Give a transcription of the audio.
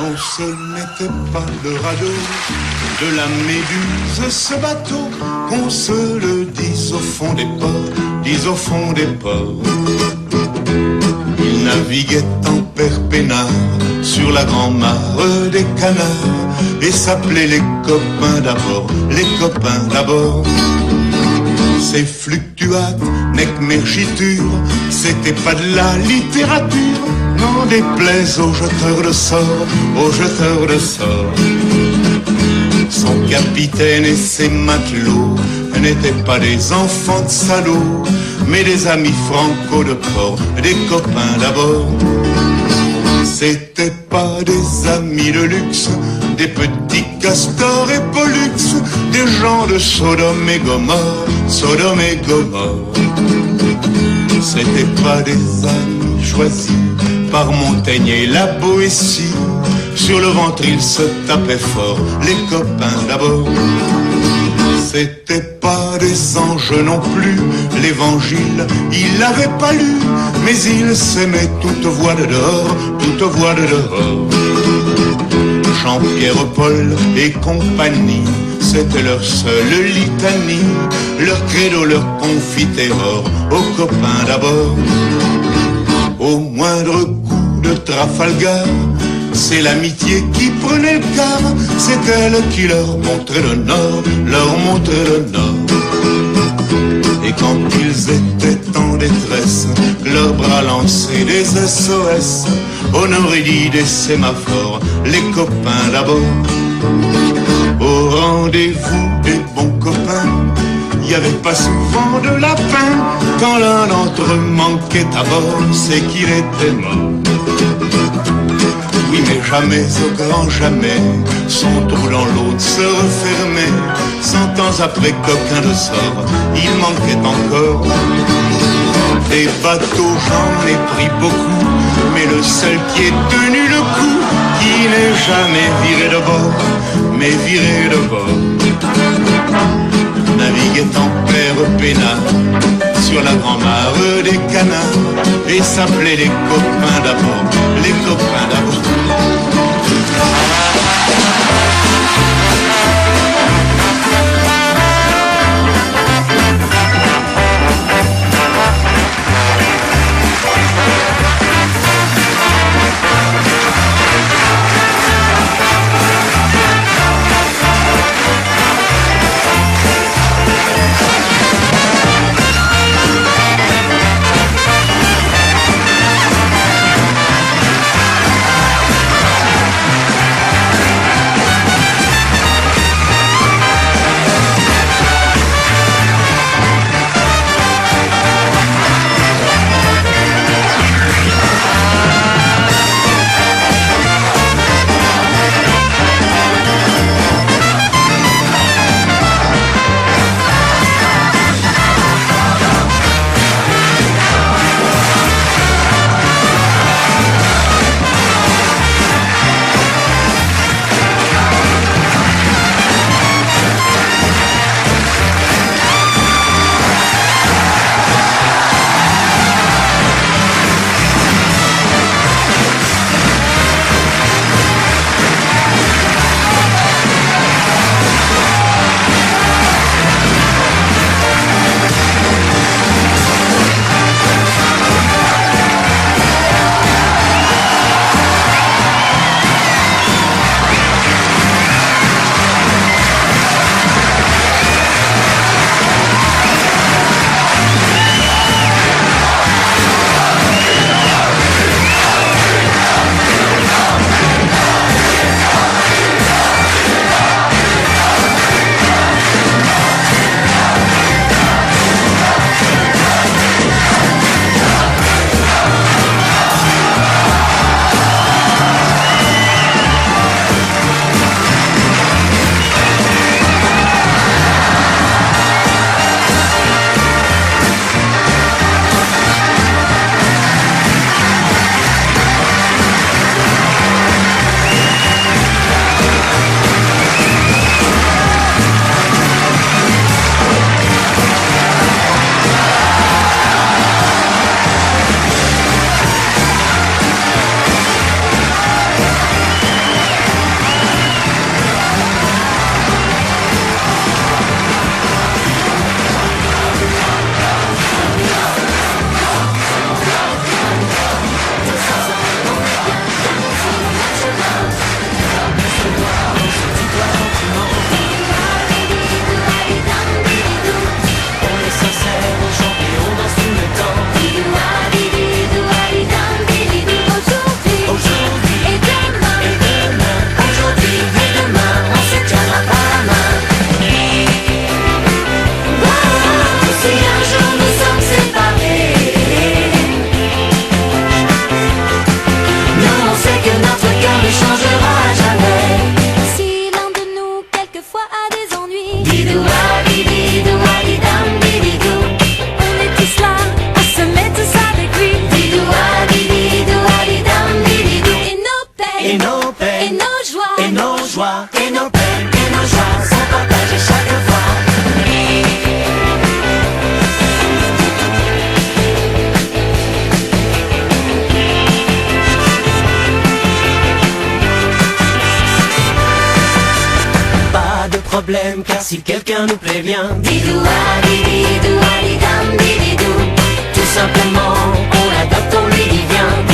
Non, ce n'était pas le radeau de la Méduse, ce bateau, qu'on se le dise au fond des ports, dise au fond des ports. Il naviguait en père peinard sur la grand-mare des canards et s'appelait les copains d'abord, les copains d'abord. Ces fluctuates, nec mergiture, c'était pas de la littérature, n'en déplaise aux jeteurs de sorts, aux jeteurs de sorts. Son capitaine et ses matelots n'étaient pas des enfants de salauds, mais des amis franco de port, des copains d'abord. C'étaient pas des amis de luxe, des petits castors et pollux, des gens de Sodome et Gomorre, Sodome et Gomorre. C'étaient pas des amis choisis par Montaigne et la Boétie, sur le ventre ils se tapaient fort, les copains d'abord. C'étaient pas des anges non plus, l'évangile, ils l'avaient pas lu, mais ils s'aimaient toute voix de dehors, toute voix de dehors. Jean-Pierre, Paul et compagnie, c'était leur seule litanie, leur credo, leur confiterore, aux copains d'abord. Au moindre coup de Trafalgar, c'est l'amitié qui prenait le quart, c'est elle qui leur montrait le nord, leur montrait le nord. Et quand ils étaient en détresse, leurs bras lançaient des SOS, on aurait dit des sémaphores, les copains d'abord. Au rendez-vous des bons copains, il n'y avait pas souvent de lapin. Quand l'un d'entre eux manquait à bord, c'est qu'il était mort. Oui, mais jamais, au grand jamais, son trou dans l'autre se refermait. 100 ans après, coquin de sort, il manquait encore. Des bateaux, j'en ai pris beaucoup, mais le seul qui ait tenu le coup, qui n'est jamais viré de bord, mais viré de bord, naviguait en père peinard sur la grand-mare des canards et s'appelait les copains d'abord, les copains d'abord. et nos peines, et nos joies, et nos joies, et nos peines, et nos joies sont partagées chaque fois. Pas de problème, car si quelqu'un nous plaît bien, Didoua, didi, doua, didam, dididou. tout simplement, on l'adopte, on lui dit viens.